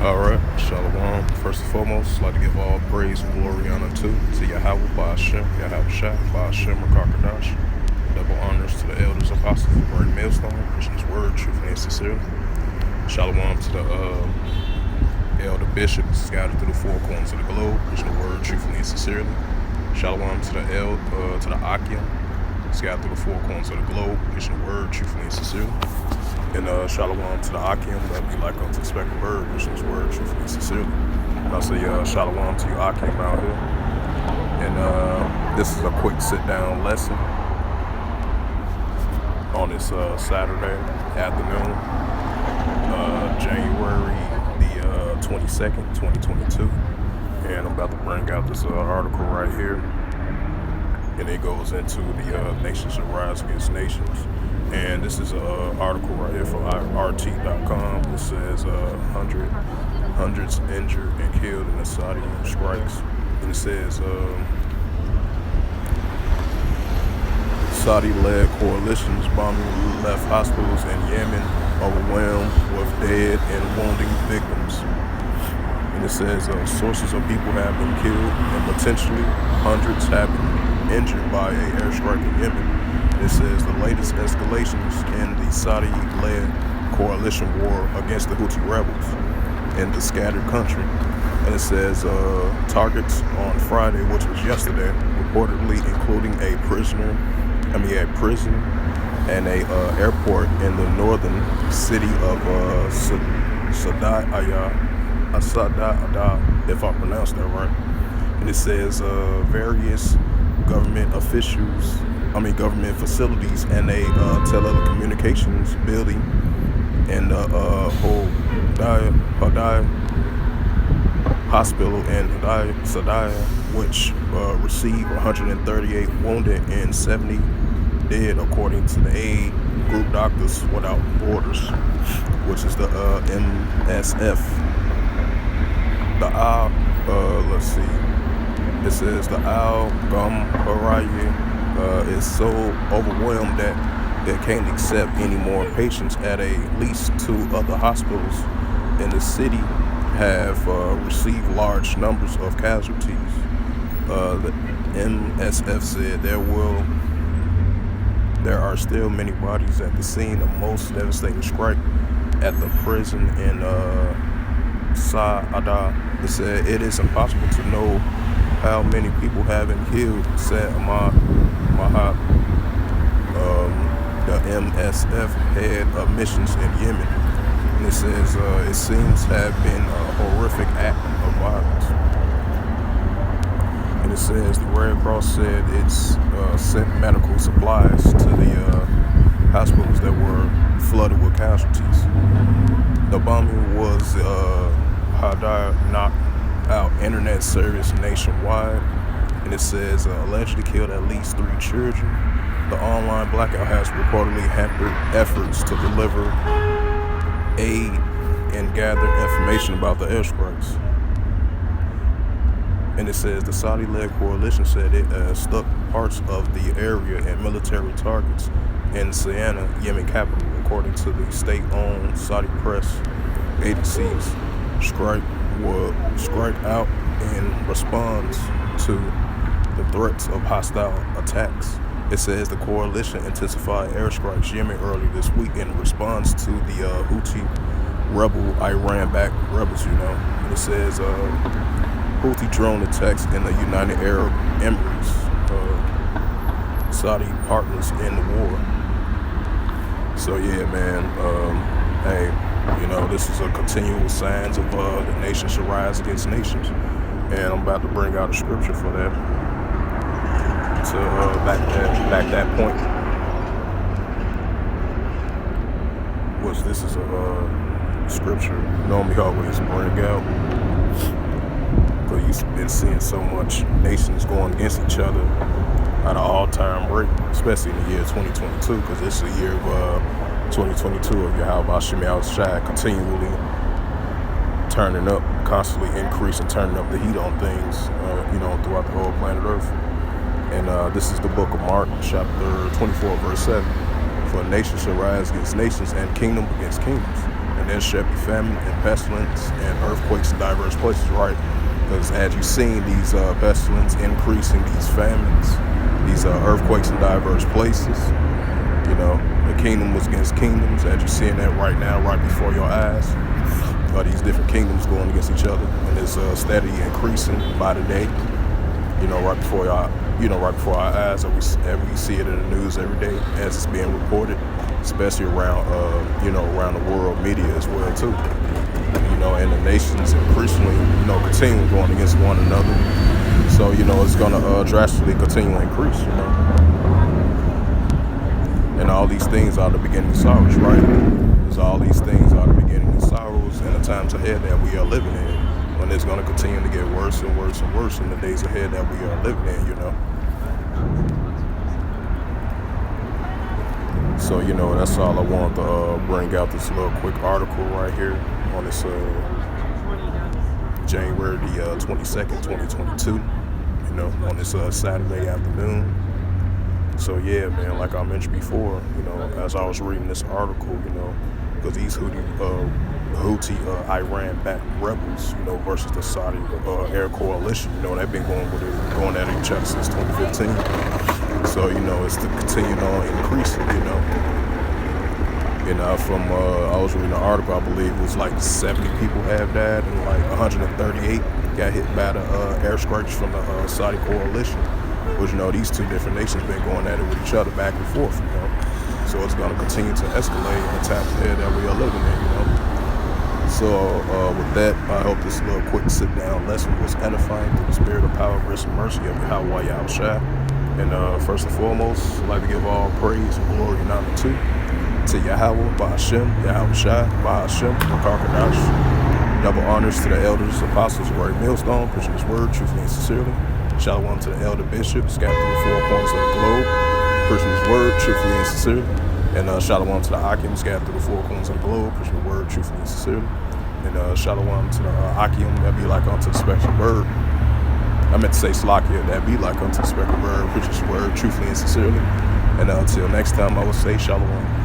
All right, Shalom. First and foremost, I'd like to give all praise and glory and honor to Yahweh, Ba'ashem, Yahweh Shah, Ba'ashem, Rakakadash. Double honors to the elders, apostles, the word millstone, preaching his word, truthfully and sincerely. Shalom to the elder bishops scattered through the four corners of the globe, preaching the word, truthfully and sincerely. Shalom to the Akim, scattered through the four corners of the globe, preaching the word, truthfully and sincerely. And shalom to the Akim, that be like unto the speckled bird, which is word truthfully and sincerely. And I say shalom to you Akim out here. And this is a quick sit-down lesson on this Saturday afternoon, January the 22nd, 2022. And I'm about to bring out this article right here. And it goes into the nations shall rise against nations. And this is an article right here from RT.com. It says hundreds injured and killed in the Saudi strikes. And it says Saudi-led coalitions bombing left hospitals in Yemen overwhelmed with dead and wounding victims. And it says sources of people have been killed and potentially hundreds have been injured by an airstrike in Yemen. It says the latest escalations in the Saudi-led coalition war against the Houthi rebels in the scattered country. And it says targets on Friday, which was yesterday, reportedly including a prison and a airport in the northern city of Sada'aya, if I pronounced that right. And it says various government facilities and a telecommunications building in the Hadaya Hospital in Sadaya, which received 138 wounded and 70 dead, according to the aid group Doctors Without Borders, which is the MSF. Let's see. It says the Al-Ghambaraya is so overwhelmed that it can't accept any more patients at least two other hospitals in the city have received large numbers of casualties. The MSF said there are still many bodies at the scene of most devastating strike at the prison in Sa'ada. It said it is impossible to know how many people have been killed, said Ahmad Mahab, the MSF head of missions in Yemen. And it says it seems to have been a horrific act of violence. And it says the Red Cross said it's sent medical supplies to the hospitals that were flooded with casualties. The bombing was Hadar knocked out internet service nationwide, and it says allegedly killed at least 3 children. The online blackout has reportedly hampered efforts to deliver aid and gather information about the airstrikes. And it says the Saudi-led coalition said it stuck parts of the area and military targets in Sana'a, Yemen capital, according to the state-owned Saudi press agencies. Strike out in response to the threats of hostile attacks. It says the coalition intensified airstrikes Yemen early this week in response to the Houthi Iran-backed rebels, And it says Houthi drone attacks in the United Arab Emirates, Saudi partners in the war. So yeah, man, this is a continual signs of the nation shall rise against nations. And I'm about to bring out a scripture for that to back that point. This is a scripture normally always bring out, but you've been seeing so much nations going against each other at an all-time rate, especially in the year 2022, because this is the year of 2022 of Yahweh Shemiah Shai continually turning up, constantly increasing, turning up the heat on things, throughout the whole planet Earth. And this is the book of Mark, chapter 24, verse 7. For a nation shall rise against nations and kingdom against kingdoms. and there shall be famine and pestilence and earthquakes in diverse places, right? Because as you've seen these pestilence increasing, these famines, these earthquakes in diverse places, you know, the kingdom was against kingdoms, as you're seeing that right now, right before your eyes. These different kingdoms going against each other, and it's steady increasing by the day. You know, right before our eyes, and we see it in the news every day as it's being reported, especially around, around the world media as well too. You know, and the nations increasingly, continue going against one another. So, it's gonna drastically continue to increase. And all these things are the beginning of sorrows, right? Because all these things are the beginning of sorrows in the times ahead that we are living in. When it's going to continue to get worse and worse and worse in the days ahead that we are living in, So, that's all I want to bring out, this little quick article right here on this January the 22nd, 2022, on this Saturday afternoon. So yeah, man, like I mentioned before, as I was reading this article, because these Houthi Iran-backed rebels, versus the Saudi air coalition, they've been going at each other since 2015. So it's to continue on increasing, from I was reading an article, I believe it was like 70 people have died and like 138 got hit by the air strikes from the Saudi coalition. Which, these two different nations been going at it with each other back and forth, So it's going to continue to escalate in the times ahead that we are living in, So with that, I hope this little quick sit-down lesson was edifying through the spirit of power, grace, and mercy of Yahweh Yahushua. And first and foremost, I'd like to give all praise and glory and honor to Yahweh, Ba'ashem, Yahushua, Ba'ashem, Rakakadash. Double honors to the elders, apostles, Great Millstone, preaching His word truthfully and sincerely. Shalom to the elder bishop, scattered through the four corners of the globe, preaching His word truthfully and sincerely. And shalom to the Akim, scattered through the four corners of the globe, preaching the word truthfully and sincerely. And shalom to the Akim, that be like unto the spectral bird. I meant to say Slakia, that be like unto the spectral bird, preaching His word truthfully and sincerely. And until next time, I will say shalom.